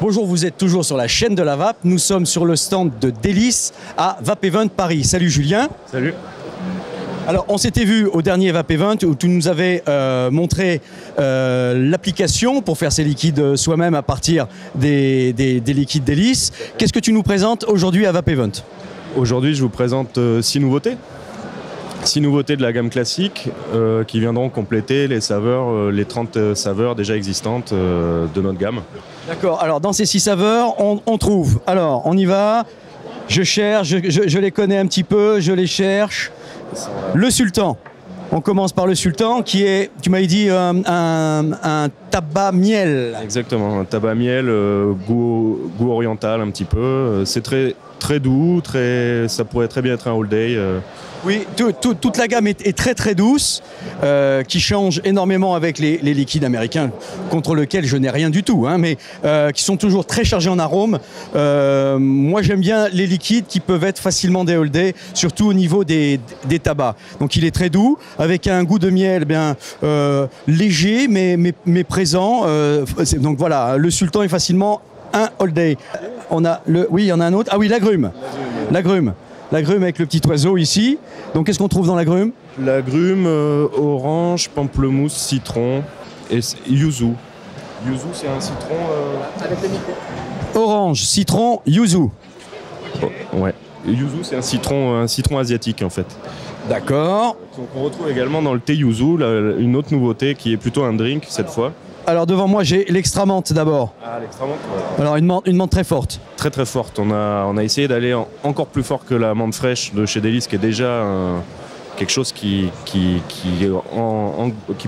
bonjour, vous êtes toujours sur la chaîne de la Vape. Nous sommes sur le stand de Délice à Vape Event Paris. Salut Julien. Salut. Alors, on s'était vu au dernier Vape Event où tu nous avais montré l'application pour faire ses liquides soi-même à partir des liquides Délice. Qu'est-ce que tu nous présentes aujourd'hui à Vape Event? Aujourd'hui, je vous présente 6 nouveautés. 6 nouveautés de la gamme classique qui viendront compléter les saveurs, les 30 saveurs déjà existantes de notre gamme. D'accord. Alors, dans ces 6 saveurs, on trouve... Alors, on y va. Je cherche, je les connais un petit peu, je les cherche. Le sultan. On commence par le sultan qui est, tu m'avais dit, un tabac miel. Exactement, un tabac miel, goût oriental un petit peu. C'est très doux, ça pourrait très bien être un all day. Oui, toute la gamme est très très douce, qui change énormément avec les liquides américains contre lesquels je n'ai rien du tout, hein, mais qui sont toujours très chargés en arômes. Moi j'aime bien les liquides qui peuvent être facilement des all day, surtout au niveau des tabacs. Donc il est très doux, avec un goût de miel bien léger mais présent. Donc voilà, le sultan est facilement un all day. Oui, il y en a un autre. Ah oui, l'agrume. L'agrume avec le petit oiseau ici. Donc qu'est-ce qu'on trouve dans l'agrume? L'agrume, orange, pamplemousse, citron et yuzu. Yuzu, c'est un citron... Avec le micro. Orange, citron, yuzu. Oh, ouais. Yuzu, c'est un citron asiatique en fait. D'accord. Donc on retrouve également dans le thé yuzu une autre nouveauté qui est plutôt un drink cette fois. Alors devant moi j'ai l'extra menthe d'abord. Ah, l'extra menthe, voilà. Alors une menthe très forte. Très très forte. On a essayé d'aller encore plus fort que la menthe fraîche de chez Délice qui est déjà quelque chose qui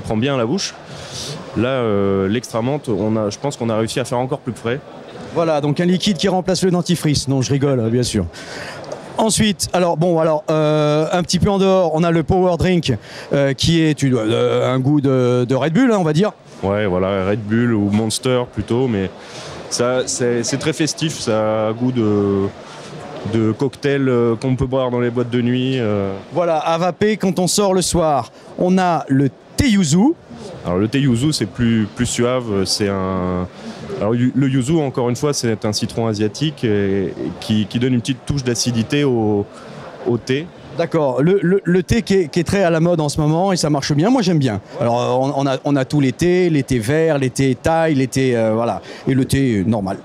prend bien à la bouche. Là l'extra menthe, je pense qu'on a réussi à faire encore plus frais. Voilà, donc un liquide qui remplace le dentifrice. Non, je rigole bien sûr. Ensuite, un petit peu en dehors, on a le Power Drink qui est un goût de Red Bull, hein, on va dire. Ouais, voilà, Red Bull ou Monster plutôt, mais ça, c'est très festif, ça a goût de cocktail qu'on peut boire dans les boîtes de nuit. Voilà, à vaper quand on sort le soir. On a le thé yuzu. Alors le thé yuzu, c'est plus suave, Alors le yuzu, encore une fois, c'est un citron asiatique qui donne une petite touche d'acidité au thé. D'accord, le thé qui est très à la mode en ce moment et ça marche bien, moi j'aime bien. Alors on a tous les thés verts, les thés thaï, les thés voilà, et le thé normal.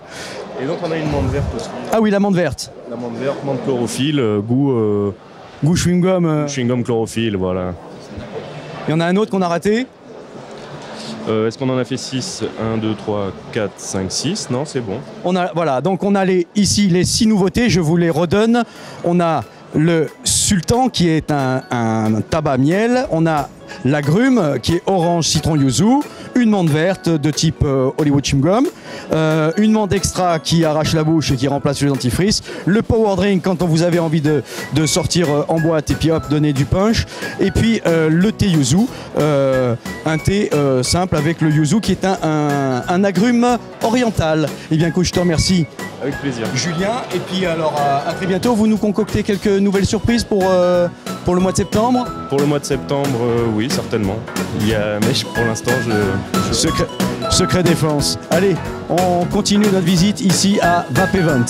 Et donc on a une menthe verte aussi. Ah oui, la menthe verte. La menthe verte, menthe chlorophylle, goût chewing-gum. Chewing-gum chlorophylle, voilà. Il y en a un autre qu'on a raté? Est-ce qu'on en a fait 6? 1, 2, 3, 4, 5, 6. Non, c'est bon. Voilà, donc on a ici les 6 nouveautés, je vous les redonne. On a le sultan qui est un tabac miel. On a l'agrume qui est orange, citron, yuzu. Une menthe verte de type Hollywood Chewing Gum. Une menthe extra qui arrache la bouche et qui remplace le dentifrice. Le Power Drink quand vous avez envie de sortir en boîte et puis hop, donner du punch. Et puis le thé yuzu, un thé simple avec le yuzu qui est un agrume oriental. Et bien écoute, je te remercie. Avec plaisir. Julien, et puis alors à très bientôt. Vous nous concoctez quelques nouvelles surprises pour le mois de septembre? Pour le mois de septembre, oui, certainement. Mais pour l'instant, Secret défense. Allez, on continue notre visite ici à Vape Event.